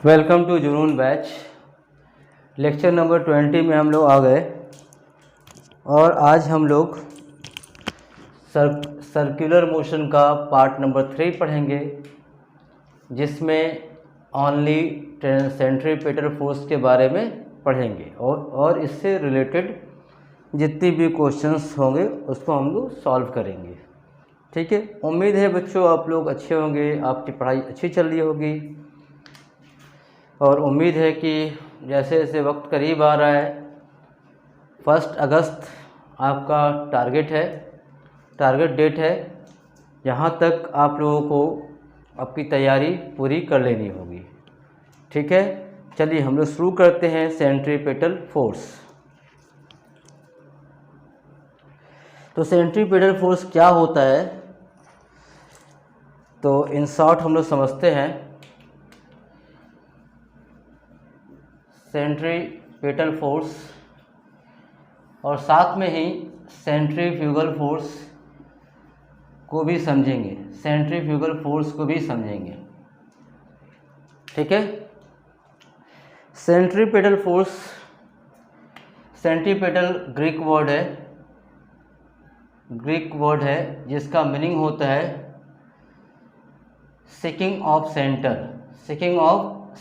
Welcome to जुनून batch. Lecture number 20 में हम लोग आ गए और आज हम लोग सर्कुलर मोशन का पार्ट नंबर 3 पढ़ेंगे, जिसमें ओनली सेंट्रीपेटल फोर्स के बारे में पढ़ेंगे और इससे रिलेटेड जितनी भी क्वेश्चंस होंगे उसको हम लोग सॉल्व करेंगे। ठीक है, उम्मीद है बच्चों आप लोग अच्छे होंगे, आपकी पढ़ाई अच्छी चल रही होगी और उम्मीद है कि जैसे जैसे वक्त करीब आ रहा है 1 अगस्त आपका टारगेट डेट है, यहाँ तक आप लोगों को आपकी तैयारी पूरी कर लेनी होगी। ठीक है, चलिए हम लोग शुरू करते हैं सेंट्रीपेटल फोर्स। तो सेंट्रीपेटल फोर्स क्या होता है, तो इन शॉर्ट हम लोग समझते हैं। सेंट्रीपेटल फोर्स और साथ में ही सेंट्रीफ्यूगल फोर्स को भी समझेंगे, ठीक है। Centripetal force, centripetal Greek word है जिसका मीनिंग होता है सीकिंग ऑफ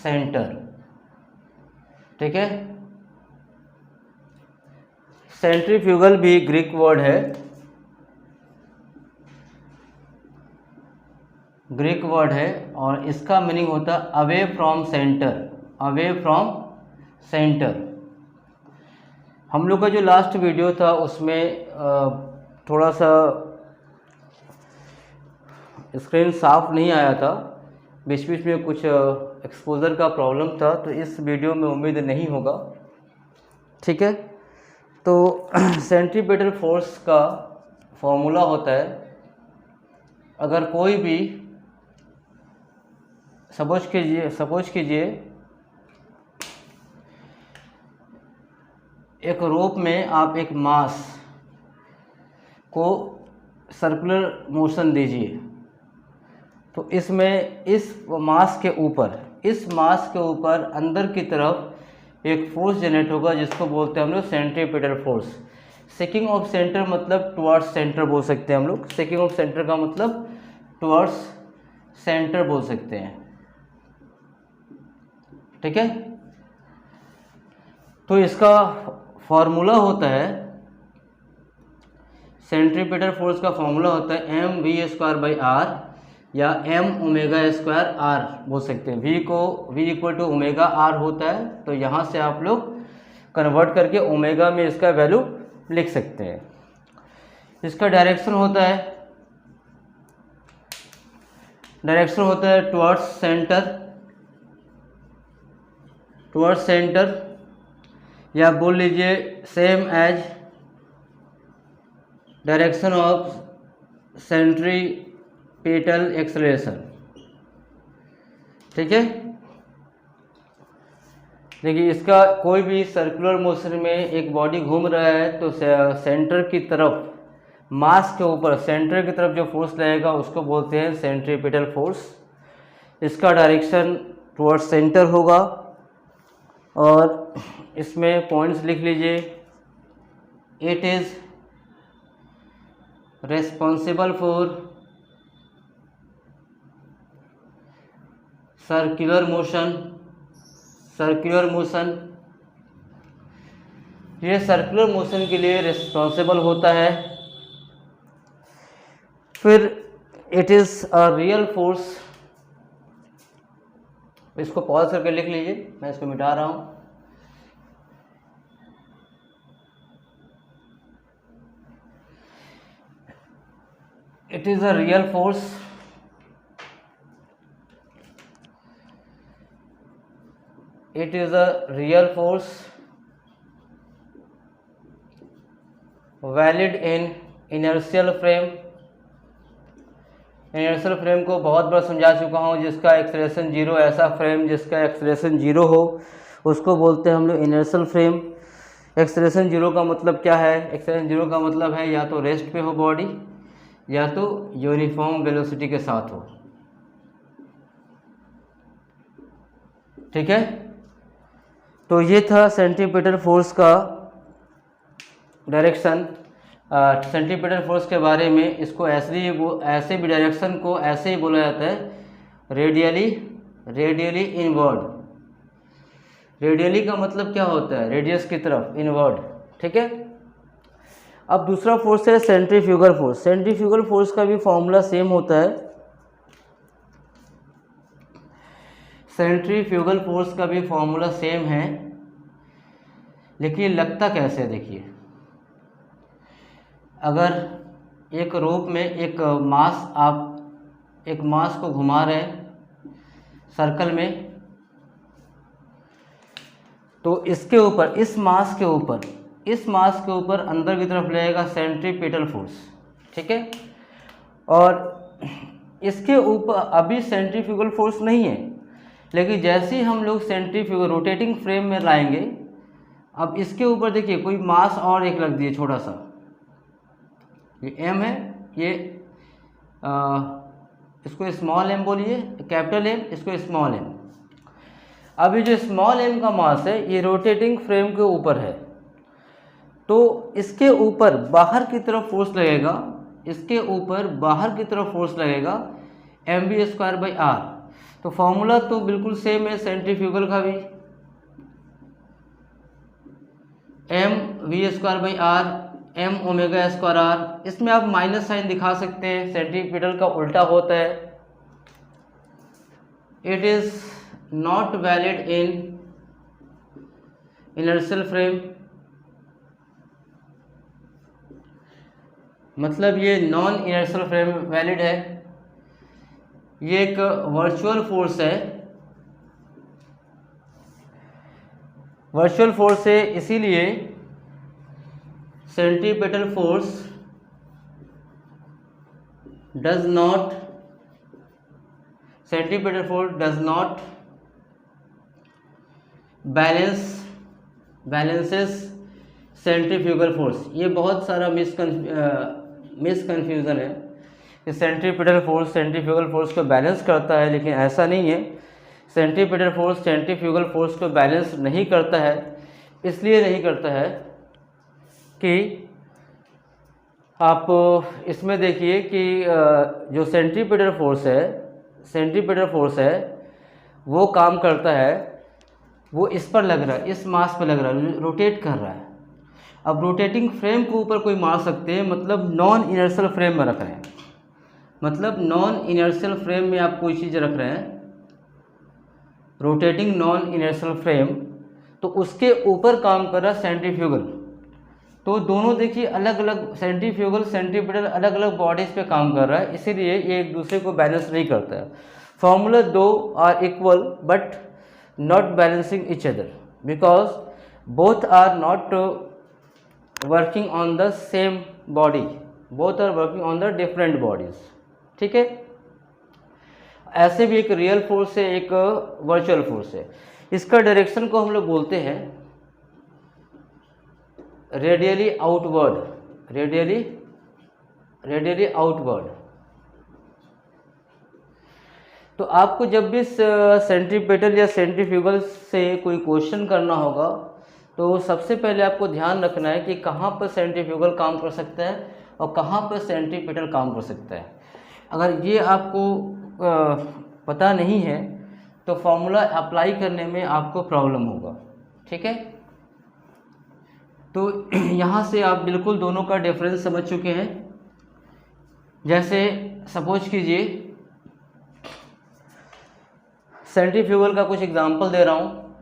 सेंटर। ठीक है, सेंट्रीफ्यूगल भी ग्रीक वर्ड है और इसका मीनिंग होता है अवे फ्रॉम सेंटर। हम लोग का जो लास्ट वीडियो था उसमें थोड़ा सा स्क्रीन साफ नहीं आया था, बीच बीच में कुछ एक्सपोजर का प्रॉब्लम था, तो इस वीडियो में उम्मीद नहीं होगा। ठीक है, तो सेंट्रीपेटल फोर्स का फॉर्मूला होता है, अगर कोई भी सपोज कीजिए एक रोप में आप एक मास को सर्कुलर मोशन दीजिए, तो इसमें इस मास के ऊपर अंदर की तरफ एक फोर्स जनरेट होगा जिसको बोलते हैं हम लोग सेंट्रीपेटल फोर्स। सेकिंग ऑफ सेंटर मतलब टुवर्ड्स सेंटर बोल सकते हैं हम लोग। सेकिंग ऑफ सेंटर का मतलब टुवर्ड्स सेंटर बोल सकते हैं। ठीक है, तो इसका फॉर्मूला होता है, सेंट्रीपेटल फोर्स का फॉर्मूला होता है mv²/r या m⍵²r बोल सकते हैं। v equal to omega r होता है, तो यहाँ से आप लोग कन्वर्ट करके ओमेगा में इसका वैल्यू लिख सकते हैं। इसका डायरेक्शन होता है टुवर्ड्स सेंटर या बोल लीजिए same as direction of centripetal acceleration. ठीक है, देखिए इसका कोई भी सर्कुलर मोशन में एक बॉडी घूम रहा है तो सेंटर की तरफ, मास के ऊपर सेंटर की तरफ जो फोर्स लगेगा उसको बोलते हैं सेंट्रीपेटल फोर्स। इसका डायरेक्शन टुवर्ड्स सेंटर होगा और इसमें पॉइंट्स लिख लीजिए। It is responsible for circular motion, ये सर्कुलर मोशन के लिए रिस्पॉन्सिबल होता है। फिर it is a real force, इसको पॉज करके लिख लीजिए, मैं इसको मिटा रहा हूं। It is a real force valid in inertial frame को बहुत बार समझा चुका हूँ, जिसका एक्सेलरेशन जीरो, ऐसा फ्रेम जिसका एक्सेलरेशन जीरो हो उसको बोलते हैं हम लोग इनर्शियल फ्रेम। एक्सेलरेशन जीरो का मतलब क्या है? एक्सेलरेशन जीरो का मतलब है या तो रेस्ट पे हो बॉडी या तो यूनिफॉर्म वेलोसिटी के साथ हो। ठीक है। तो ये था सेंट्रीपिटल फोर्स का डायरेक्शन, सेंट्रीपिटल फोर्स के बारे में। इसको ऐसे भी डायरेक्शन को ऐसे ही बोला जाता है रेडियली इनवर्ड। रेडियली का मतलब क्या होता है? रेडियस की तरफ, इनवर्ड, ठीक है। अब दूसरा फोर्स है सेंट्रीफ्यूगल फोर्स। सेंट्रीफ्यूगल फोर्स का भी फॉर्मूला सेम होता है। सेंट्रीफ्यूगल फोर्स का भी फॉर्मूला सेम है, लेकिन लगता कैसे है देखिए। अगर एक रोप में आप एक मास को घुमा रहे हैं सर्कल में, तो इसके ऊपर, इस मास के ऊपर अंदर की तरफ लगेगा सेंट्रीपिटल फोर्स, ठीक है। और इसके ऊपर अभी सेंट्रीफ्यूगल फोर्स नहीं है, लेकिन जैसे ही हम लोग सेंट्रीफ्यूगल रोटेटिंग फ्रेम में लाएंगे, अब इसके ऊपर देखिए कोई मास और एक लग दिए छोटा सा, ये एम है, ये इसको स्मॉल एम बोलिए, कैपिटल एम, इसको स्मॉल एम। अभी जो स्मॉल एम का मास है ये रोटेटिंग फ्रेम के ऊपर है, तो इसके ऊपर बाहर की तरफ फोर्स लगेगा, इसके ऊपर बाहर की तरफ फोर्स लगेगा mv²/r। तो फॉर्मूला तो बिल्कुल सेम है सेंट्रीफ्यूगल का भी, mv²/r m⍵²r। इसमें आप माइनस साइन दिखा सकते हैं, सेंट्रीपिटल का उल्टा होता है। It is not valid in inertial frame, मतलब ये नॉन इनर्शियल फ्रेम वैलिड है। ये एक वर्चुअल फोर्स है, वर्चुअल फोर्स है, इसीलिए centripetal force does not balances centrifugal force. ये बहुत सारा मिसकन्फ्यूज़न है कि सेंट्रीपिटल फोर्स सेंट्रीफ्यूगल फोर्स को बैलेंस करता है, लेकिन ऐसा नहीं है। सेंट्रीपिटल फोर्स सेंट्रीफ्यूगल फोर्स को बैलेंस नहीं करता है। इसलिए नहीं करता है कि आप इसमें देखिए कि जो सेंट्रीपिटल फोर्स है वो काम करता है, वो इस पर लग रहा है, इस मास पर लग रहा है, रोटेट कर रहा है। अब रोटेटिंग फ्रेम के ऊपर कोई मार सकते हैं, मतलब नॉन इनर्शियल फ्रेम में रख रहे हैं, मतलब नॉन इनर्शियल फ्रेम में आप कोई चीज़ रख रहे हैं, रोटेटिंग नॉन इनर्शियल फ्रेम, तो उसके ऊपर काम कर रहा है सेंट्रीफ्यूगल। तो दोनों देखिए अलग अलग, सेंट्रीपिटल अलग अलग बॉडीज़ पे काम कर रहा है, इसीलिए ये एक दूसरे को बैलेंस नहीं करता है। फॉर्मूला दो are equal but not balancing each other, because both are not working on the same body, both are working on the different bodies, ठीक है। ऐसे भी एक रियल फोर्स है, एक वर्चुअल फोर्स है। इसका डायरेक्शन को हम लोग बोलते हैं रेडियली आउटवर्ड। तो आपको जब भी सेंट्रीपिटल या सेंट्रीफ्यूगल से कोई क्वेश्चन करना होगा, तो सबसे पहले आपको ध्यान रखना है कि कहाँ पर सेंट्रीफ्यूगल काम कर सकता है और कहाँ पर सेंट्रीपिटल काम कर सकता है। अगर ये आपको पता नहीं है तो फॉर्मूला अप्लाई करने में आपको प्रॉब्लम होगा, ठीक है। तो यहाँ से आप बिल्कुल दोनों का डिफरेंस समझ चुके हैं। जैसे सपोज कीजिए सेंट्रीफ्यूगल का कुछ एग्जांपल दे रहा हूँ,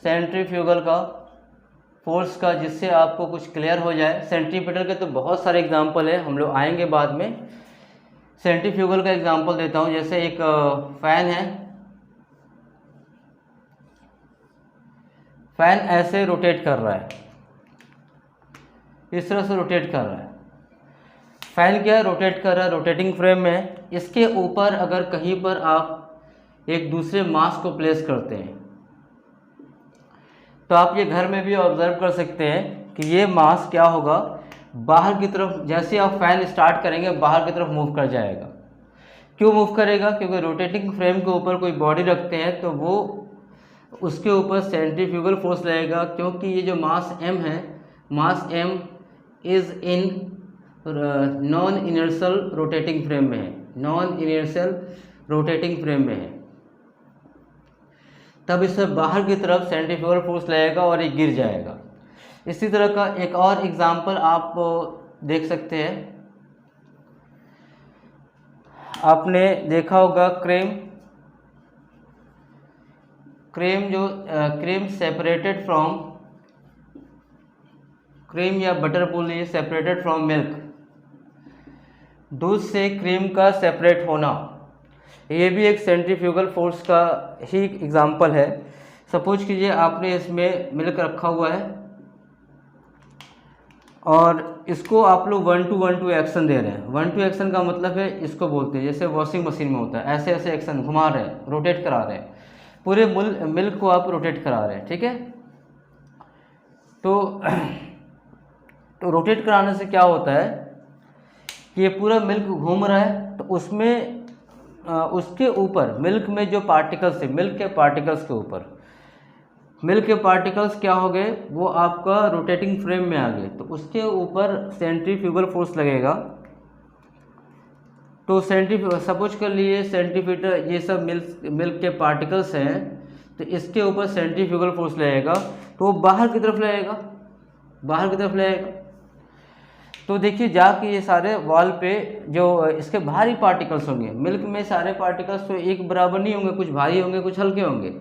सेंट्रीफ्यूगल का फोर्स का, जिससे आपको कुछ क्लियर हो जाए। सेंट्रीपिटल के तो बहुत सारे एग्जांपल है, हम लोग आएंगे बाद में। सेंट्रीफ्यूगल का एग्जांपल देता हूँ। जैसे एक फैन है, फैन ऐसे रोटेट कर रहा है, इस तरह से रोटेट कर रहा है। फैन क्या है? रोटेट कर रहा है, रोटेटिंग फ्रेम में है। इसके ऊपर अगर कहीं पर आप एक दूसरे मास को प्लेस करते हैं, तो आप ये घर में भी ऑब्जर्व कर सकते हैं कि ये मास क्या होगा, बाहर की तरफ, जैसे आप फैन स्टार्ट करेंगे बाहर की तरफ मूव कर जाएगा। क्यों मूव करेगा? क्योंकि रोटेटिंग फ्रेम के ऊपर कोई बॉडी रखते हैं तो वो उसके ऊपर सेंट्रीफ्यूगल फोर्स लगेगा, क्योंकि ये जो मास m है, मास m is in non inertial rotating frame में है, नॉन इनर्शियल रोटेटिंग फ्रेम में है, तब इससे बाहर की तरफ सेंट्रीफ्यूगल फोर्स लगेगा और ये गिर जाएगा। इसी तरह का एक और एग्जांपल आप देख सकते हैं। आपने देखा होगा क्रीम सेपरेटेड फ्रॉम, क्रीम या बटर बोलिए, सेपरेटेड फ्रॉम मिल्क, दूध से क्रीम का सेपरेट होना, ये भी एक सेंट्रीफ्यूगल फोर्स का ही एग्जांपल है। सपोज कीजिए आपने इसमें मिल्क रखा हुआ है और इसको आप लोग 1 to 1 2 एक्शन दे रहे हैं। 1 2 एक्शन का मतलब है, इसको बोलते हैं जैसे वॉशिंग मशीन में होता है, ऐसे ऐसे एक्शन घुमा रहे हैं, रोटेट करा रहे हैं, पूरे मिल्क को आप रोटेट करा रहे हैं, ठीक है। तो रोटेट कराने से क्या होता है कि ये पूरा मिल्क घूम रहा है, तो उसमें उसके ऊपर मिल्क में जो पार्टिकल्स है, मिल्क के पार्टिकल्स के ऊपर, मिल्क के पार्टिकल्स क्या हो गए, वो आपका रोटेटिंग फ्रेम में आ गए, तो उसके ऊपर सेंट्रीफ्यूगल फोर्स लगेगा। तो सपोज कर लिए सेंटीमीटर, ये सब मिल्क के पार्टिकल्स हैं, तो इसके ऊपर सेंट्रीफ्यूगल फोर्स लगेगा, तो वो बाहर की तरफ लगेगा, बाहर की तरफ लगेगा। तो देखिए जाके ये सारे वॉल पे जो इसके भारी पार्टिकल्स होंगे, मिल्क में सारे पार्टिकल्स तो एक बराबर नहीं होंगे, कुछ भारी होंगे कुछ हल्के होंगे।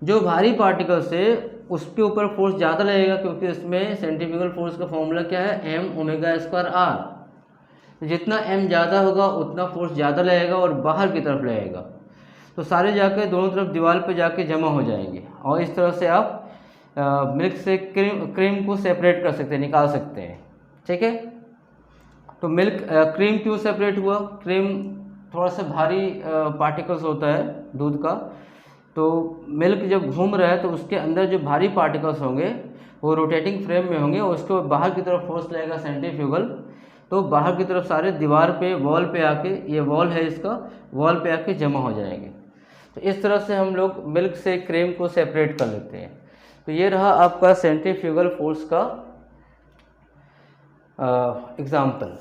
जो भारी पार्टिकल्स है उसके ऊपर फोर्स ज़्यादा लगेगा, क्योंकि इसमें सेंट्रीफ्यूगल फोर्स का फॉर्मूला क्या है, m ओमेगा स्क्वायर r। जितना m ज़्यादा होगा उतना फोर्स ज़्यादा लगेगा और बाहर की तरफ लगेगा, तो सारे जाके दोनों तरफ दीवार पे जाके जमा हो जाएंगे, और इस तरह से आप मिल्क से क्रीम को सेपरेट कर सकते हैं, निकाल सकते हैं, ठीक है। तो क्रीम क्यों सेपरेट हुआ? क्रीम थोड़ा सा भारी पार्टिकल्स होता है दूध का, तो मिल्क जब घूम रहा है तो उसके अंदर जो भारी पार्टिकल्स होंगे वो रोटेटिंग फ्रेम में होंगे और उसको बाहर की तरफ फोर्स लगेगा सेंट्रीफ्यूगल, तो बाहर की तरफ सारे दीवार पे, वॉल पे आके, ये वॉल है इसका, वॉल पे आके जमा हो जाएंगे। तो इस तरह से हम लोग मिल्क से क्रीम को सेपरेट कर लेते हैं। तो ये रहा आपका सेंट्रीफ्यूगल फोर्स का एग्जाम्पल।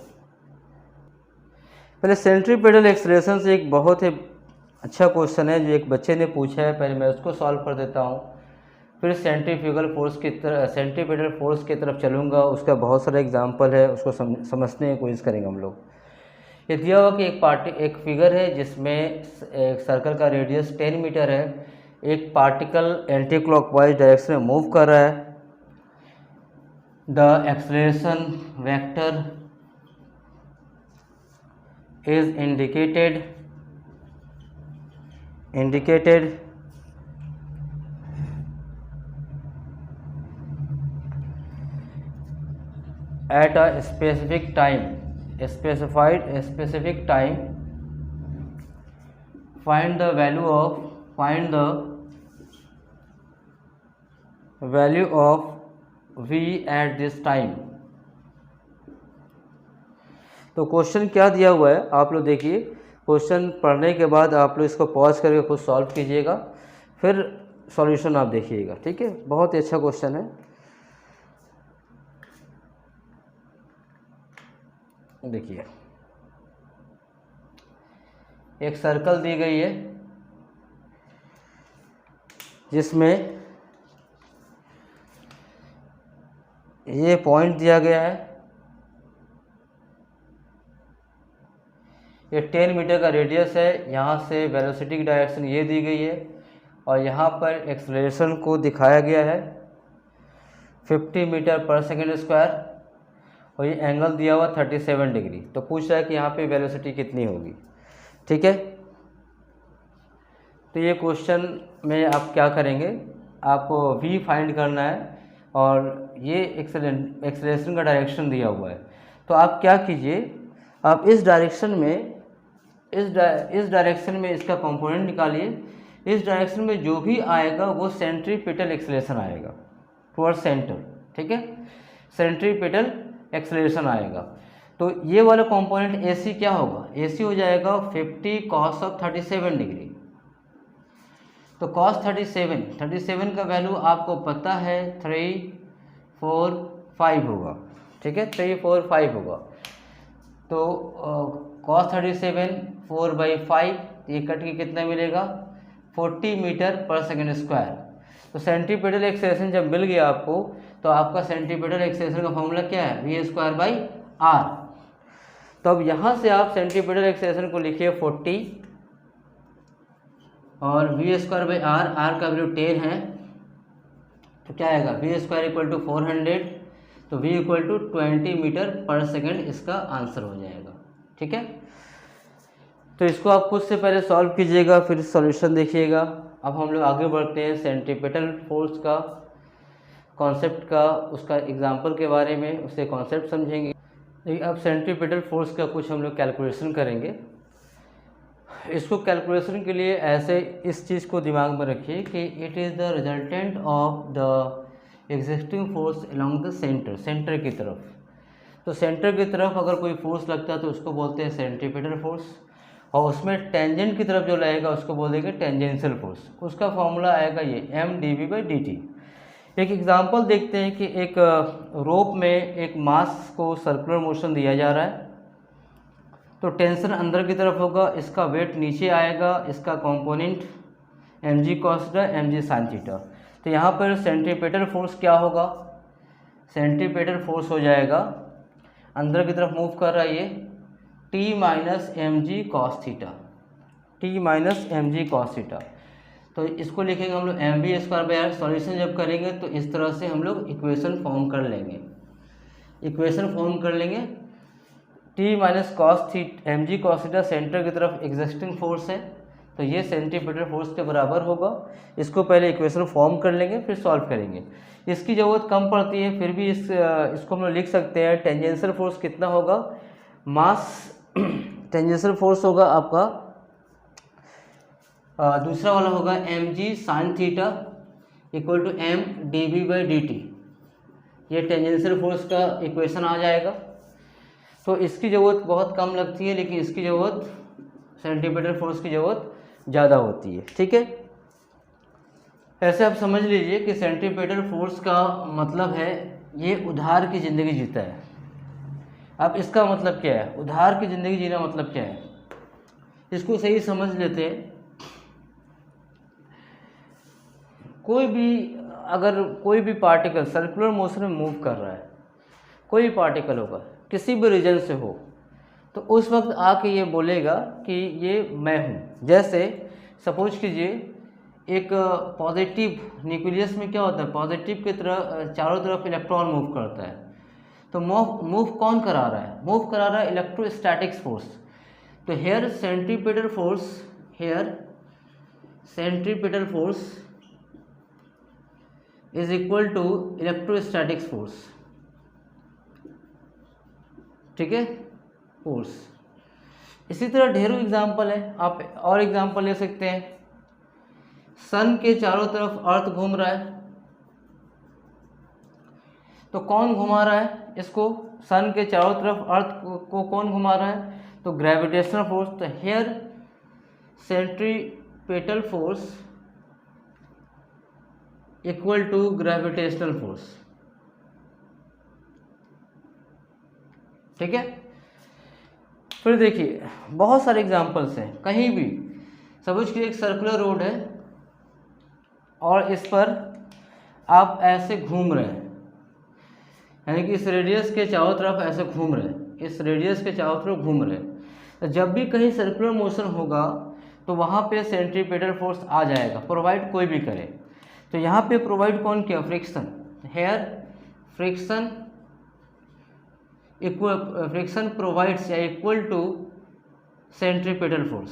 पहले सेंट्रीपेटल एक्सेलरेशन से एक बहुत ही अच्छा क्वेश्चन है जो एक बच्चे ने पूछा है, पहले मैं उसको सॉल्व कर देता हूँ, फिर सेंट्रीफ्यूगल फोर्स की तरफ, सेंट्रीपेटल फोर्स की तरफ चलूँगा। उसका बहुत सारा एग्जांपल है, उसको समझने की कोशिश करेंगे हम लोग। ये दिया हुआ कि एक फिगर है जिसमें एक सर्कल का रेडियस 10 मीटर है, एक पार्टिकल एंटी क्लॉकवाइज डायरेक्शन में मूव कर रहा है। The acceleration vector is indicated at a specific time, specific time. Find the value of v at this time. तो क्वेश्चन क्या दिया हुआ है आप लोग देखिए, क्वेश्चन पढ़ने के बाद आप लोग इसको पॉज करके खुद सॉल्व कीजिएगा, फिर सॉल्यूशन आप देखिएगा, ठीक है। बहुत ही अच्छा क्वेश्चन है। देखिए एक सर्कल दी गई है जिसमें ये पॉइंट दिया गया है, ये 10 मीटर का रेडियस है, यहाँ से वेलोसिटी की डायरेक्शन ये दी गई है और यहाँ पर एक्सेलरेशन को दिखाया गया है 50 मीटर पर सेकेंड स्क्वायर, और ये एंगल दिया हुआ 37 डिग्री। तो पूछ रहा है कि यहाँ पे वेलोसिटी कितनी होगी, ठीक है। तो ये क्वेश्चन में आप क्या करेंगे, आपको v फाइंड करना है और ये एक्सेलरेशन का डायरेक्शन दिया हुआ है। तो आप क्या कीजिए, आप इस डायरेक्शन में इसका कंपोनेंट निकालिए। इस डायरेक्शन में जो भी आएगा वो सेंट्रीपेटल एक्सेलरेशन आएगा टुवर्ड सेंटर, ठीक है, सेंट्रीपेटल एक्सेलरेशन आएगा। तो ये वाला कंपोनेंट AC क्या होगा, AC हो जाएगा 50 cos ऑफ 37 डिग्री। तो cos 37 का वैल्यू आपको पता है 3, 4, 5 होगा, ठीक है, 3, 4, 5 होगा। तो cos 37 4/5, ये कट के कितना मिलेगा 40 मीटर पर सेकेंड स्क्वायर। तो सेंटीपिटल एक्सेलरेशन जब मिल गया आपको, तो आपका सेंटीपिटल एक्सेलरेशन का फॉर्मूला क्या है, v²/r। तो अब यहाँ से आप सेंटीपिटल एक्सेलरेशन को लिखिए 40 और v²/r, r का वैल्यू 10 है, तो क्या आएगा v² = 400, तो v = 20 मीटर पर सेकेंड इसका आंसर हो जाएगा, ठीक है। तो इसको आप खुद से पहले सॉल्व कीजिएगा, फिर सॉल्यूशन देखिएगा। अब हम लोग आगे बढ़ते हैं सेंटीपिटल फोर्स का कॉन्सेप्ट का, उसका एग्जांपल के बारे में, उसके कॉन्सेप्ट समझेंगे। अब सेंटीपिटल फोर्स का कुछ हम लोग कैलकुलेशन करेंगे। इसको कैलकुलेशन के लिए ऐसे इस चीज़ को दिमाग में रखिए कि it is the resultant of the existing force along the centre की तरफ। तो सेंटर की तरफ अगर कोई फोर्स लगता है तो उसको बोलते हैं सेंटीपिटल फोर्स, और उसमें टेंजेंट की तरफ जो लगेगा उसको बोल देंगे टेंजेंशियल फोर्स। उसका फॉर्मूला आएगा ये mdv/dt। एक एग्जांपल देखते हैं कि एक रोप में एक मास को सर्कुलर मोशन दिया जा रहा है, तो टेंशन अंदर की तरफ होगा, इसका वेट नीचे आएगा, इसका component mg cos θ mg sin θ। तो यहाँ पर सेंटीपिटल फोर्स क्या होगा, सेंटीपिटल फोर्स हो जाएगा, अंदर की तरफ मूव कर रहा है ये, t - mg cos θ, t - mg cos θ। तो इसको लिखेंगे हम लोग mv²/r। सॉल्यूशन जब करेंगे तो इस तरह से हम लोग इक्वेशन फॉर्म कर लेंगे, t - cos mg cos θ centre की तरफ एग्जिस्टिंग फोर्स है, तो ये सेंटीपिटल फोर्स के बराबर होगा। इसको पहले इक्वेशन फॉर्म कर लेंगे, फिर सॉल्व करेंगे। इसकी ज़रूरत कम पड़ती है, फिर भी इसको हम लोग लिख सकते हैं। टेंजेंशियल फोर्स कितना होगा, मास टेंजेंशियल फोर्स होगा आपका दूसरा वाला होगा mg sin θ = mdv/dt। ये टेंजेंशियल फोर्स का इक्वेशन आ जाएगा। तो इसकी ज़रूरत बहुत कम लगती है, लेकिन इसकी ज़रूरत सेंटीपिटल फोर्स की ज़रूरत ज़्यादा होती है, ठीक है। ऐसे आप समझ लीजिए कि सेंटीपिटल फोर्स का मतलब है ये उधार की ज़िंदगी जीता है। अब इसका मतलब क्या है, उधार की ज़िंदगी जीना मतलब क्या है, इसको सही समझ लेते हैं। कोई भी पार्टिकल सर्कुलर मोशन में मूव कर रहा है, कोई भी पार्टिकल होगा, किसी भी रीजन से हो, तो उस वक्त आके ये बोलेगा कि ये मैं हूँ। जैसे सपोज कीजिए एक पॉजिटिव न्यूक्लियस में क्या होता है, पॉजिटिव की तरह चारों तरफ इलेक्ट्रॉन मूव करता है, तो मूव कौन करा रहा है, मूव करा रहा है इलेक्ट्रोस्टैटिक्स फोर्स। तो here centripetal force is equal to electrostatics force, ठीक है, फोर्स। इसी तरह ढेरों एग्जाम्पल है, आप और एग्जाम्पल ले सकते हैं। सन के चारों तरफ अर्थ घूम रहा है, तो कौन घुमा रहा है इसको, सन के चारों तरफ अर्थ को कौन घुमा रहा है, तो ग्रेविटेशनल फोर्स। तो here centripetal force equal to gravitational force, ठीक है। फिर देखिए बहुत सारे एग्जांपल्स हैं, कहीं भी सपोज कि एक सर्कुलर रोड है और इस पर आप ऐसे घूम रहे हैं, यानी कि इस रेडियस के चारों तरफ ऐसे घूम रहे हैं, इस रेडियस के चारों तरफ घूम रहे हैं। तो जब भी कहीं सर्कुलर मोशन होगा तो वहाँ पे सेंट्रीपिटल फोर्स आ जाएगा, प्रोवाइड कोई भी करे। तो यहाँ पे प्रोवाइड कौन किया, फ्रिक्शन। हेयर फ्रिक्शन प्रोवाइड्स या इक्वल टू सेंट्रीपिटल फोर्स।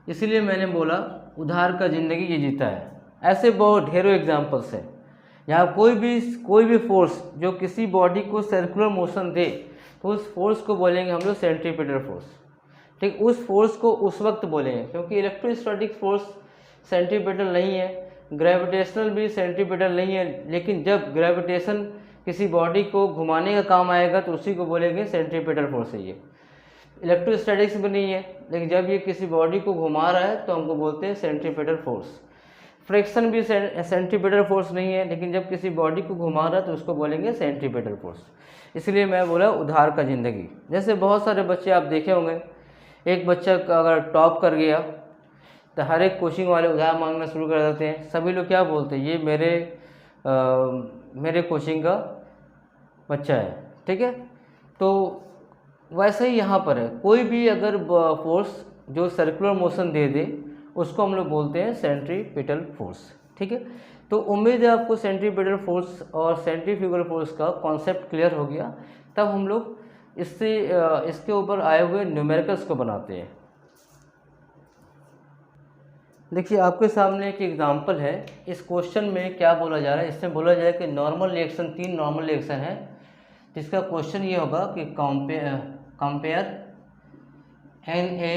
इसीलिए मैंने बोला उधार का ज़िंदगी ये जीता है। ऐसे बहुत ढेरों एग्जांपल्स हैं। यहाँ कोई भी फोर्स जो किसी बॉडी को सर्कुलर मोशन दे तो उस फोर्स को बोलेंगे हम लोग सेंट्रीपिटल फोर्स, ठीक। उस फोर्स को उस वक्त बोलेंगे क्योंकि इलेक्ट्रोस्टैटिक फोर्स सेंट्रीपिटल नहीं है, ग्रेविटेशनल भी सेंट्रीपिटल नहीं है, लेकिन जब ग्रेविटेशन किसी बॉडी को घुमाने का काम आएगा तो उसी को बोलेंगे सेंट्रीपिटल फोर्स है ये। इलेक्ट्रोस्टैटिक्स भी नहीं है, लेकिन जब ये किसी बॉडी को घुमा रहा है तो हमको बोलते हैं सेंट्रीपिटल फोर्स। फ्रिक्शन भी सेंट्रीपिटल फोर्स नहीं है, लेकिन जब किसी बॉडी को घुमा रहा है तो उसको बोलेंगे सेंट्रीपिटल फोर्स। इसलिए मैं बोला उधार का ज़िंदगी। जैसे बहुत सारे बच्चे आप देखे होंगे, एक बच्चा अगर टॉप कर गया तो हर एक कोचिंग वाले उधार मांगना शुरू कर देते हैं। सभी लोग क्या बोलते हैं, ये मेरे कोचिंग का बच्चा है, ठीक है। तो वैसे ही यहाँ पर है, कोई भी अगर फोर्स जो सर्कुलर मोशन दे दे उसको हम लोग बोलते हैं सेंट्रीपिटल फोर्स, ठीक है। तो उम्मीद है आपको सेंट्रीपिटल फोर्स और सेंट्रीफ्यूगल फोर्स का कॉन्सेप्ट क्लियर हो गया। तब हम लोग इसके ऊपर आए हुए न्यूमेरिकल्स को बनाते हैं। देखिए आपके सामने एक एग्जांपल है। इस क्वेश्चन में क्या बोला जा रहा है, इसमें बोला जाए कि नॉर्मल रिएक्शन, 3 नॉर्मल रिएक्शन है, जिसका क्वेश्चन ये होगा कि कंपेयर Na,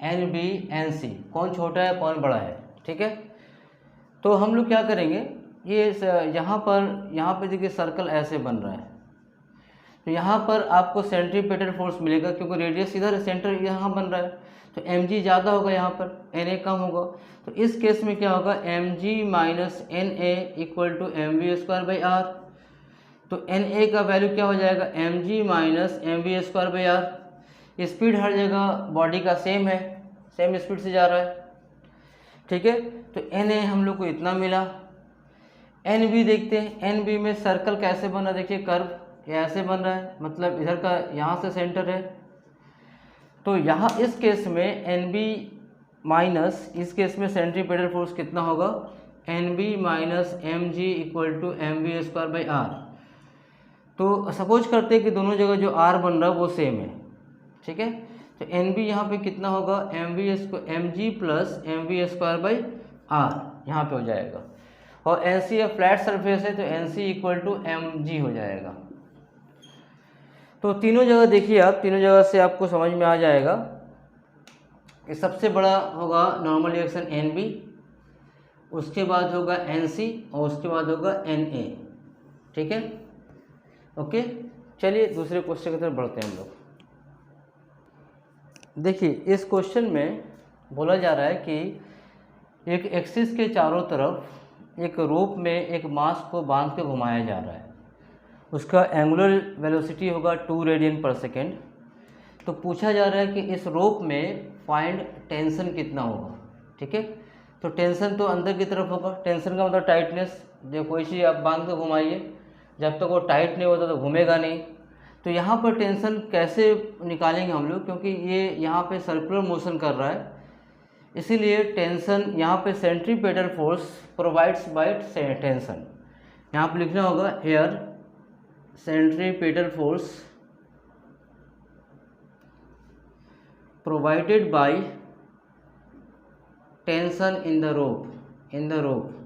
Nb, Nc, कौन छोटा है कौन बड़ा है, ठीक है। तो हम लोग क्या करेंगे, ये यहाँ पे देखिए सर्कल ऐसे बन रहा है, तो यहाँ पर आपको सेंट्रीपिटल फोर्स मिलेगा क्योंकि रेडियस इधर है, सेंटर यहाँ बन रहा है, तो mg ज़्यादा होगा, यहाँ पर Na कम होगा। तो इस केस में क्या होगा, mg minus Na equal to mv²/r। तो Na का वैल्यू क्या हो जाएगा, mg माइनस mv²/r। स्पीड हर जगह बॉडी का सेम है, सेम स्पीड से जा रहा है, ठीक है। तो Na हम लोग को इतना मिला। Nb देखते हैं, Nb में सर्कल कैसे बना, देखिए कर्व ऐसे बन रहा है, मतलब इधर का यहाँ से सेंटर है। तो यहाँ इस केस में Nb माइनस, इस केस में सेंट्रीपिटल फोर्स कितना होगा, Nb minus mg equal to mv²/r। तो सपोज करते हैं कि दोनों जगह जो r बन रहा है वो सेम है, ठीक है। तो Nb यहाँ पे कितना होगा, mg प्लस mv²/r यहाँ पे हो जाएगा। और Nc या फ्लैट सरफेस है तो Nc इक्वल टू mg हो जाएगा। तो तीनों जगह देखिए आप, तीनों जगह से आपको समझ में आ जाएगा कि सबसे बड़ा होगा नॉर्मल रिएक्शन Nb, उसके बाद होगा Nc और उसके बाद होगा Na, ठीक है। ओके, चलिए दूसरे क्वेश्चन की तरफ बढ़ते हैं हम लोग। देखिए इस क्वेश्चन में बोला जा रहा है कि एक एक्सिस के चारों तरफ एक रोप में एक मास को बांध के घुमाया जा रहा है, उसका एंगुलर वेलोसिटी होगा 2 रेडियन पर सेकेंड। तो पूछा जा रहा है कि इस रोप में फाइंड टेंशन कितना होगा, ठीक है। तो टेंशन तो अंदर की तरफ होगा, टेंशन का मतलब टाइटनेस। जो कोई चीज़ आप बांध के घुमाइए, जब तक वो टाइट नहीं होता तो घूमेगा नहीं। तो यहाँ पर टेंशन कैसे निकालेंगे हम लोग, क्योंकि ये यहाँ पे सर्कुलर मोशन कर रहा है, इसीलिए टेंशन यहाँ पे centripetal force provides by tension. यहाँ पर लिखना होगा here centripetal force provided by tension in the rope.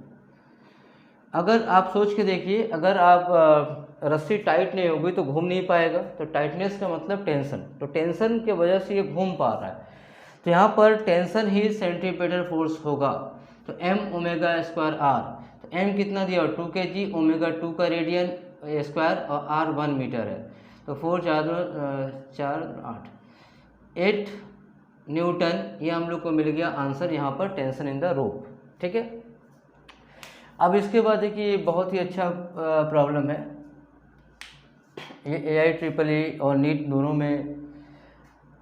अगर आप सोच के देखिए, अगर आप रस्सी टाइट नहीं होगी तो घूम नहीं पाएगा, तो टाइटनेस का मतलब टेंशन, तो टेंशन के वजह से ये घूम पा रहा है। तो यहाँ पर टेंशन ही सेंट्रीपिटल फोर्स होगा। तो m⍵²r, तो m कितना दिया 2 kg, ओमेगा 2 का रेडियन स्क्वायर और r 1 मीटर है। तो 4 4 8 8 न्यूटन, ये हम लोग को मिल गया आंसर यहाँ पर टेंशन इन द रोप, ठीक है। अब इसके बाद देखिए बहुत ही अच्छा प्रॉब्लम है, ये AIEEE और नीट दोनों में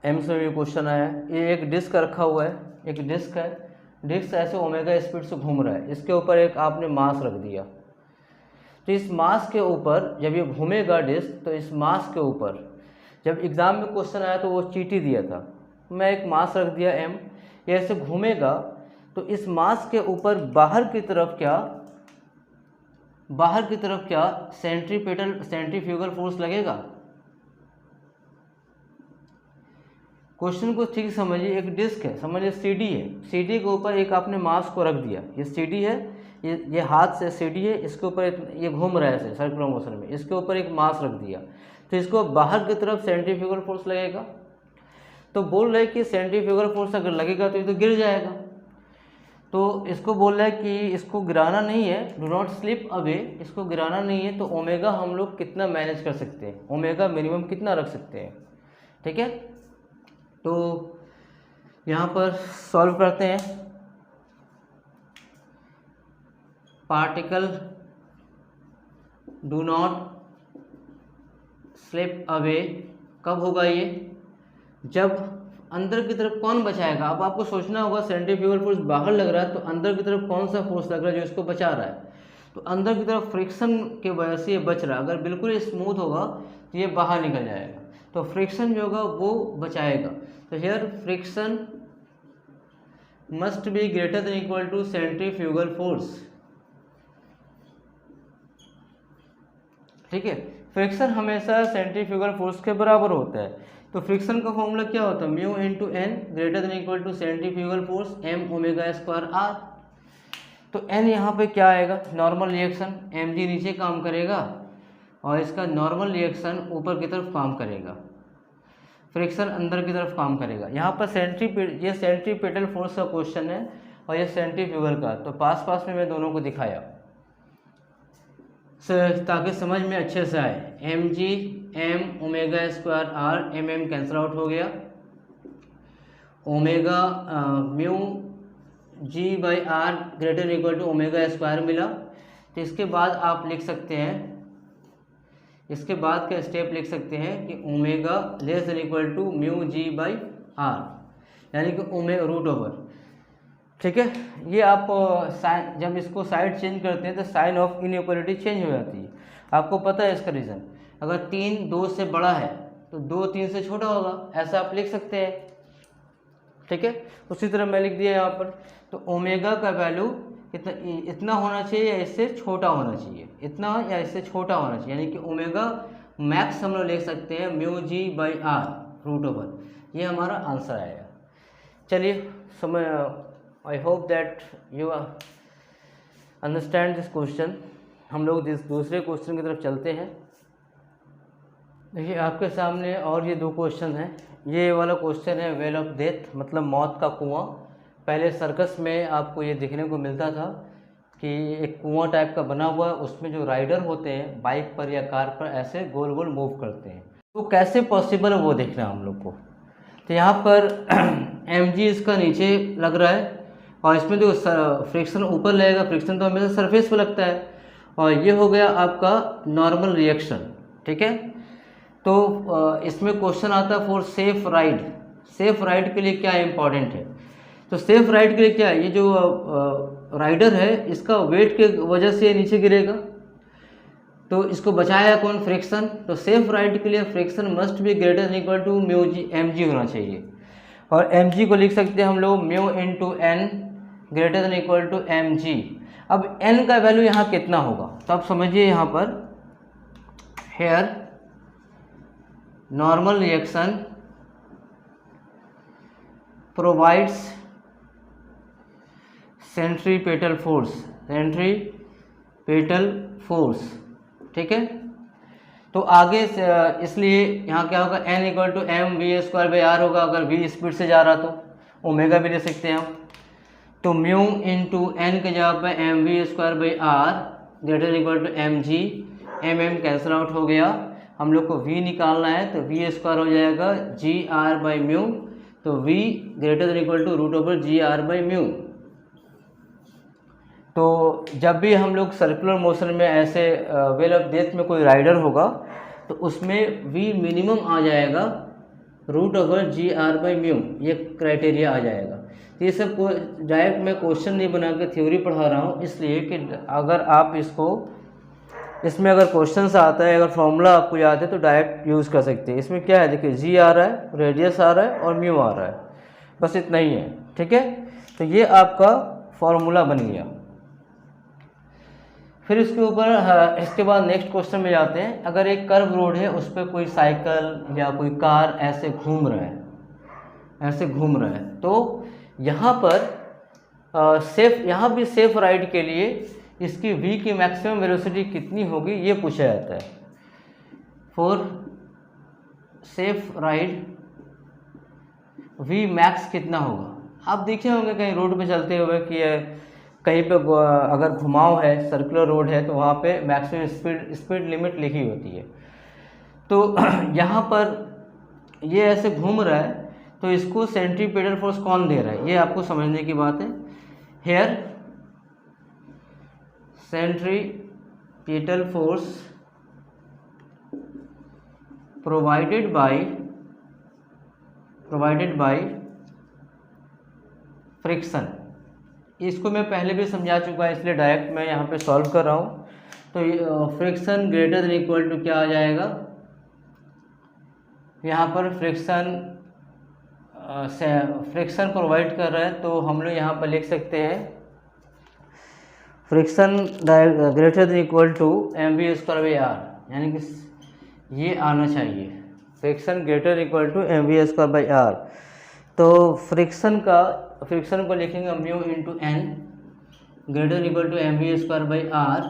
एम्स में भी क्वेश्चन आया है। ये एक डिस्क रखा हुआ है, एक डिस्क है, डिस्क ऐसे ओमेगा स्पीड से घूम रहा है, इसके ऊपर एक आपने मास रख दिया। तो इस मास के ऊपर जब ये घूमेगा डिस्क, तो इस मास के ऊपर जब एग्ज़ाम में क्वेश्चन आया तो वो चीटी दिया था, मैं एक मास रख दिया m, ये ऐसे घूमेगा तो इस मास के ऊपर बाहर की तरफ क्या सेंट्रीफ्यूगल फोर्स लगेगा। क्वेश्चन को ठीक समझिए, एक डिस्क है, समझिए CD है, CD के ऊपर एक आपने मास को रख दिया, ये CD है, ये हाथ से CD है, इसके ऊपर ये घूम रहा है सर्कुलर मोशन में, इसके ऊपर एक मास रख दिया, तो इसको बाहर की तरफ सेंट्रीफ्यूगल फोर्स लगेगा। तो बोल रहे कि सेंट्रीफ्यूगल फोर्स अगर लगेगा तो ये तो गिर जाएगा। तो इसको बोल रहा है कि इसको गिराना नहीं है, डू नॉट स्लिप अवे, इसको गिराना नहीं है, तो ओमेगा हम लोग कितना मैनेज कर सकते हैं, ओमेगा मिनिमम कितना रख सकते हैं। ठीक है, तो यहाँ पर सॉल्व करते हैं। Particle do not slip away कब होगा ये, जब अंदर की तरफ कौन बचाएगा। अब आपको सोचना होगा सेंट्रीफ्यूगल फोर्स बाहर लग रहा है, तो अंदर की तरफ कौन सा फोर्स लग रहा है जो इसको बचा रहा है। तो अंदर की तरफ फ्रिक्शन के वजह से ये बच रहा है। अगर बिल्कुल स्मूथ होगा तो ये बाहर निकल जाएगा, तो फ्रिक्शन जो होगा वो बचाएगा। तो here friction must be greater than equal to centrifugal force. ठीक है, फ्रिक्शन हमेशा सेंट्रीफ्यूगल फोर्स के बराबर होता है। तो फ्रिक्शन का फॉर्मूला क्या होता है, mu into N greater than equal to centrifugal force M omega square R. तो एन यहाँ पे क्या आएगा, नॉर्मल रिएक्शन, एम जी नीचे काम करेगा और इसका नॉर्मल रिएक्शन ऊपर की तरफ काम करेगा, फ्रिक्शन अंदर की तरफ काम करेगा। यहाँ पर ये सेंट्रीपेटल फोर्स का क्वेश्चन है और ये सेंट्रीफ्यूगल का, तो पास पास में मैं दोनों को दिखाया ताकि समझ में अच्छे से आए। M G M omega square R, M M cancel out हो गया, omega mu G by R greater equal to omega square मिला। तो इसके बाद आप लिख सकते हैं, इसके बाद का स्टेप लिख सकते हैं कि omega less than equal to mu G by R, यानी कि ओमेगा रूट ओवर। ठीक है, ये आप जब इसको साइड चेंज करते हैं तो साइन ऑफ इनइक्वालिटी चेंज हो जाती है। आपको पता है इसका रीज़न, अगर 3 2 से बड़ा है तो 2 3 से छोटा होगा, ऐसा आप लिख सकते हैं। ठीक है, उसी तरह मैं लिख दिया यहाँ पर। तो ओमेगा का वैल्यू इतना होना चाहिए या इससे छोटा होना चाहिए, इतना या इससे छोटा होना चाहिए, यानी कि ओमेगा मैक्स हम लोग लिख सकते हैं mu G by R root over. ये हमारा आंसर आएगा। चलिए समय, I hope that you understand this question. हम लोग दूसरे क्वेश्चन की तरफ चलते हैं। देखिए आपके सामने और ये 2 क्वेश्चन हैं। ये वाला क्वेश्चन है वेल ऑफ डेथ, मतलब मौत का कुआं। पहले सर्कस में आपको ये देखने को मिलता था कि एक कुआं टाइप का बना हुआ है, उसमें जो राइडर होते हैं बाइक पर या कार पर ऐसे गोल गोल मूव करते हैं। तो कैसे पॉसिबल है वो देखना हम लोग को। तो यहाँ पर mg इसका नीचे लग रहा है और इसमें जो फ्रिक्शन ऊपर लगेगा, फ्रिक्शन तो हमेशा सरफेस पे लगता है, और ये हो गया आपका नॉर्मल रिएक्शन। ठीक है, तो इसमें क्वेश्चन आता है for safe ride. Safe ride के लिए क्या इंपॉर्टेंट है, तो सेफ राइड के लिए क्या है, ये जो राइडर है इसका वेट के वजह से नीचे गिरेगा, तो इसको बचाया कौन, फ्रिक्शन। तो सेफ राइड के लिए friction must be greater than equal to mu G M G होना चाहिए, और एम जी को लिख सकते हैं हम लोग mu into N greater than equal to M G. अब एन का वैल्यू यहाँ कितना होगा, तो आप समझिए यहाँ पर here normal reaction provides centripetal force, centripetal force. ठीक है, तो आगे से इसलिए यहाँ क्या होगा, n equal to M V square by R होगा। अगर v स्पीड से जा रहा तो ओमेगा भी ले सकते हैं हम। तो म्यू इंटू एन के जगह पे M V square by R greater equal to M G, M M cancel out हो गया। हम लोग को v निकालना है तो v स्क्वायर हो जाएगा जी आर बाई म्यू, तो v greater than equal to root over G R by mu. तो जब भी हम लोग सर्कुलर मोशन में ऐसे वेल ऑफ डेथ में कोई राइडर होगा तो उसमें v मिनिमम आ जाएगा root over G R by mu, ये क्राइटेरिया आ जाएगा। तो ये सब डायरेक्ट मैं क्वेश्चन नहीं बना के थ्योरी पढ़ा रहा हूँ, इसलिए कि अगर आप इसमें अगर क्वेश्चन आता है, अगर फॉर्मूला आपको याद है तो डायरेक्ट यूज़ कर सकते हैं। इसमें क्या है, देखिए जी आ रहा है, रेडियस आ रहा है और म्यू आ रहा है, बस इतना ही है। ठीक है, तो ये आपका फॉर्मूला बन गया। फिर इसके ऊपर इसके बाद नेक्स्ट क्वेश्चन में जाते हैं। अगर एक कर्व रोड है, उस पर कोई साइकिल या कोई कार ऐसे घूम रहा है, तो यहाँ पर यहाँ भी सेफ राइड के लिए इसकी v की मैक्सिमम वेलोसिटी कितनी होगी ये पूछा जाता है। For safe ride v max कितना होगा, आप देखे होंगे कहीं रोड पे चलते हुए कि कहीं पे अगर घुमाव है, सर्कुलर रोड है, तो वहाँ पे मैक्सिमम स्पीड लिमिट लिखी होती है। तो यहाँ पर ये ऐसे घूम रहा है, तो इसको सेंट्रीपेटल फोर्स कौन दे रहा है, ये आपको समझने की बात है। Here centripetal force provided by friction. इसको मैं पहले भी समझा चुका है, इसलिए डायरेक्ट मैं यहाँ पे सॉल्व कर रहा हूँ। तो friction greater than equal to क्या आ जाएगा, यहाँ पर फ्रिक्शन प्रोवाइड कर रहा है, तो हम लोग यहाँ पर लिख सकते हैं friction greater than equal to mv square by R, यानी कि ये आना चाहिए, friction greater equal to mv square by R. तो फ्रिक्शन को लिखेंगे mu into N greater equal to mv square by R.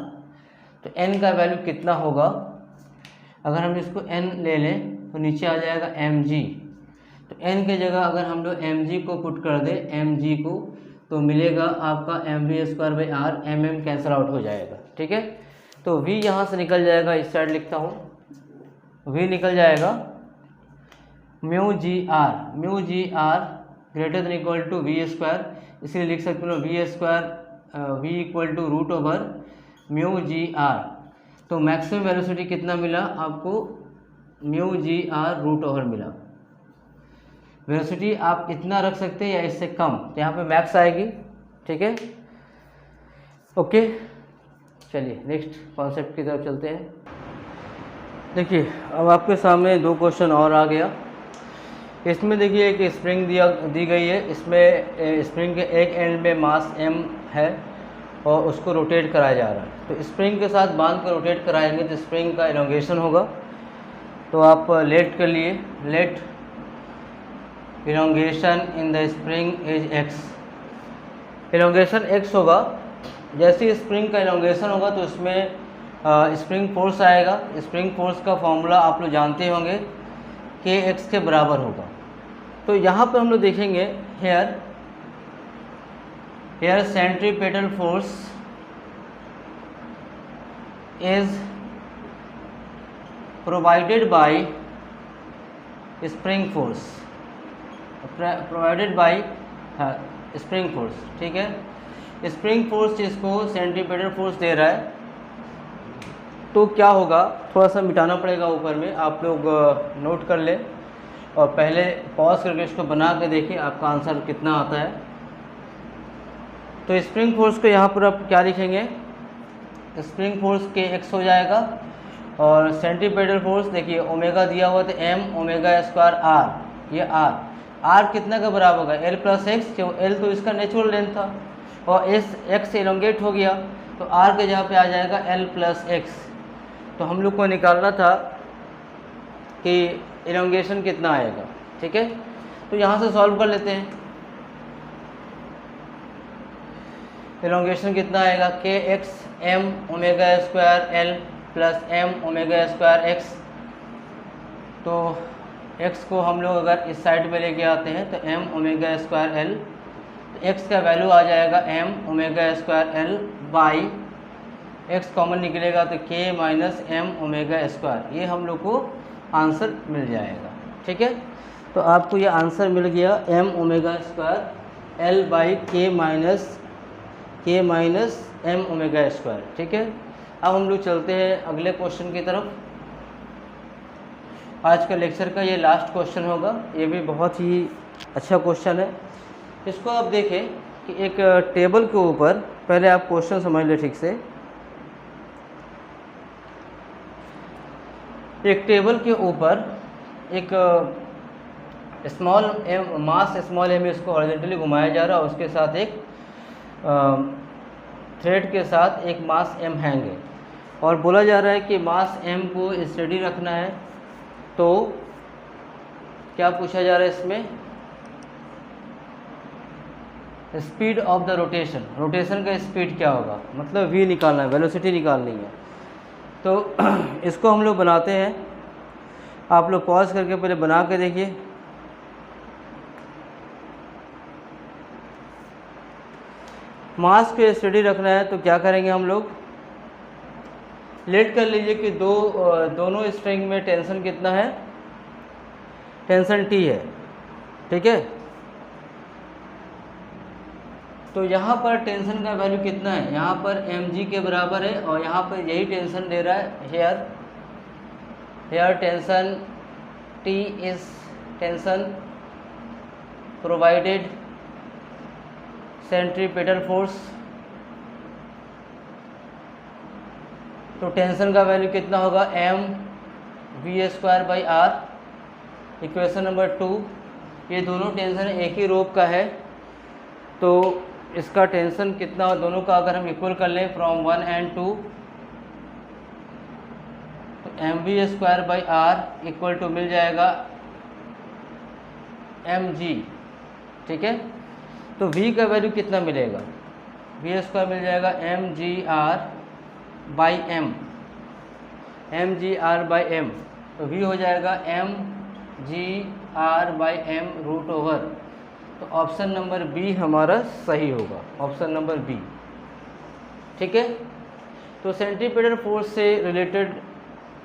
तो n का वैल्यू कितना होगा, अगर हम इसको n ले लें तो नीचे आ जाएगा mg। तो n के जगह अगर हम लोग mg को पुट कर दें, mg को, तो मिलेगा आपका mv square by R, mm cancel out हो जाएगा, ठीक है। तो v यहाँ से निकल जाएगा, इस साइड लिखता हूँ, v निकल जाएगा mu G R greater than equal to V square, इसलिए लिख सकते हो V square v equal to root over mu G R. तो मैक्सिमम वेलोसिटी कितना मिला आपको, mu G R root over मिला। वेलोसिटी आप इतना रख सकते हैं या इससे कम, तो यहाँ पे मैक्स आएगी, ठीक है। ओके, चलिए नेक्स्ट कॉन्सेप्ट की तरफ चलते हैं। देखिए अब आपके सामने दो क्वेश्चन और आ गया। इसमें देखिए एक स्प्रिंग दी गई है, इसमें स्प्रिंग के एक एंड में मास m है और उसको रोटेट कराया जा रहा है। तो स्प्रिंग के साथ बांध कर रोटेट कराएंगे तो स्प्रिंग का इलोंगेशन होगा। तो आप लेट कर लिए, let elongation in the spring is x, elongation x होगा। जैसे ही स्प्रिंग का इलोंगेशन होगा तो उसमें स्प्रिंग फोर्स आएगा। स्प्रिंग फोर्स का फॉर्मूला आप लोग जानते होंगे, kx के बराबर होगा। तो यहाँ पर हम लोग देखेंगे here centripetal force is provided by spring force, spring force, ठीक है। स्प्रिंग फोर्स जिसको सेंट्रीपेटल फोर्स दे रहा है, तो क्या होगा, थोड़ा सा मिटाना पड़ेगा ऊपर में, आप लोग नोट कर लें और पहले पॉज करके इसको बना के देखिए आपका आंसर कितना आता है। तो स्प्रिंग फोर्स को यहाँ पर आप क्या लिखेंगे, स्प्रिंग फोर्स के x हो जाएगा और सेंट्रीपेटल फोर्स देखिए ओमेगा दिया हुआ तो m ओमेगा स्क्वायर r, ये r कितना का बराबर होगा, l प्लस एक्स, क्यों l तो इसका नेचुरल लेंथ था और x एलोंगेट हो गया तो r के जगह पे आ जाएगा l प्लस एक्स। तो हम लोग को निकालना था कि इलोंगेशन कितना आएगा, ठीक है। तो यहाँ से सॉल्व कर लेते हैं। इलोंगेशन कितना आएगा, के x m omega square l plus m omega square x। तो x को हम लोग अगर इस साइड पे लेके आते हैं तो m ओमेगा स्क्वायर l, तो x का वैल्यू आ जाएगा m omega square l by x common निकलेगा तो k minus m omega square, ये हम लोग को आंसर मिल जाएगा, ठीक है। तो आपको ये आंसर मिल गया m omega square l by k minus m omega square, ठीक है। अब हम लोग चलते हैं अगले क्वेश्चन की तरफ। आज का लेक्चर का ये लास्ट क्वेश्चन होगा, ये भी बहुत ही अच्छा क्वेश्चन है। इसको आप देखें कि एक टेबल के ऊपर, पहले आप क्वेश्चन समझ ले ठीक से। एक टेबल के ऊपर एक मास स्मॉल m इसको हॉरिजॉन्टली घुमाया जा रहा है, उसके साथ एक थ्रेड के साथ एक मास m हैंग है और बोला जा रहा है कि मास m को स्टेडी रखना है। तो क्या पूछा जा रहा है इसमें, speed of the rotation, rotation का स्पीड क्या होगा, मतलब v निकालना है, वेलोसिटी निकालनी है। तो इसको हम लोग बनाते हैं, आप लोग पॉज करके पहले बना के देखिए। मास को स्टडी रखना है तो क्या करेंगे हम लोग, लेट कर लीजिए कि दोनों स्ट्रिंग में टेंशन कितना है, टेंशन T है, ठीक है। तो यहाँ पर टेंशन का वैल्यू कितना है, यहाँ पर mg के बराबर है और यहाँ पर यही टेंशन दे रहा है, here tension T is tension provided centripetal force. तो टेंशन का वैल्यू कितना होगा, m v²/r। इक्वेशन नंबर 2, ये दोनों टेंशन एक ही रोप का है तो इसका टेंशन कितना हो, दोनों का अगर हम इक्वल कर लें फ्रॉम 1 and 2 तो mv²/r इक्वल टू मिल जाएगा mg, ठीक है। तो v का वैल्यू कितना मिलेगा, v² मिल जाएगा mgr/m, mgr/m। तो v हो जाएगा mgr/m √ओवर। तो ऑप्शन नंबर बी हमारा सही होगा, ऑप्शन नंबर बी, ठीक है। तो सेंट्रीपेटल फोर्स से रिलेटेड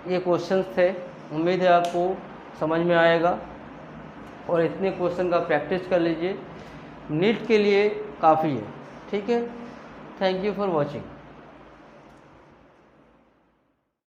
ये क्वेश्चंस थे, उम्मीद है आपको समझ में आएगा और इतने क्वेश्चन का प्रैक्टिस कर लीजिए, नीट के लिए काफ़ी है, ठीक है। Thank you for watching.